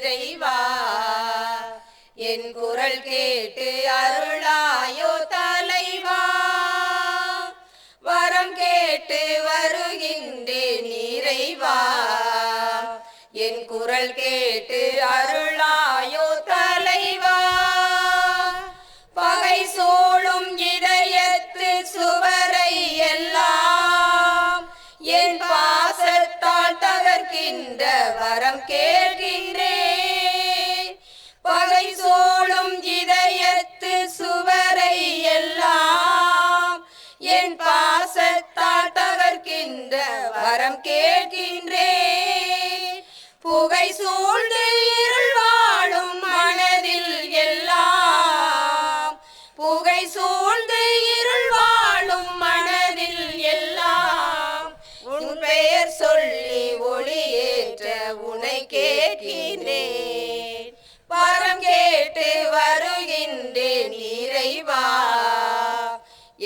இறைவா என் குரல் கேட்டு அருளாயோ தலைவா வரம் கேட்டு வருகின்றேன் இறைவா என் குரல் கேட்டு அருளாயோ தலைவா பகை சூழும் இதயத்து சுவரை எல்லாம் என் பாசத்தால் தகர்க்கின்ற வரம் கேட்கின்றேன் பகை சூழும் இதயத்து சுவரை எல்லாம் என் பாசத்தால் தகர்க்கின்ற வரம் கேட்கின்றேன் புகை சூழ்ந்து இருள் வாழும் மனதில் எல்லாம் புகை சூழ்ந்து இருள் வாழும் மனதில் எல்லாம் உன் பெயர் சொல்லி ஒளியேற்ற உனை கேட்கின்றேன் வரம் கேட்டு வருகின்றேன் இறைவா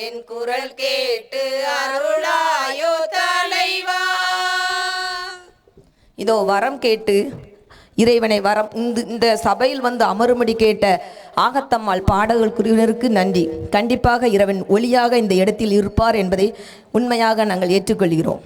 என் குரல் கேட்டு அருளாயோ தலைவா. இதோ வரம் கேட்டு இறைவனை வரம் இந்த சபையில் வந்து அமரும்படி கேட்ட ஆகத்தம்மாள் பாடகர் குழுவினருக்கு நன்றி. கண்டிப்பாக இறைவன் ஒளியாக இந்த இடத்தில் இருப்பார் என்பதை உண்மையாக நாங்கள் ஏற்றுக்கொள்கிறோம்.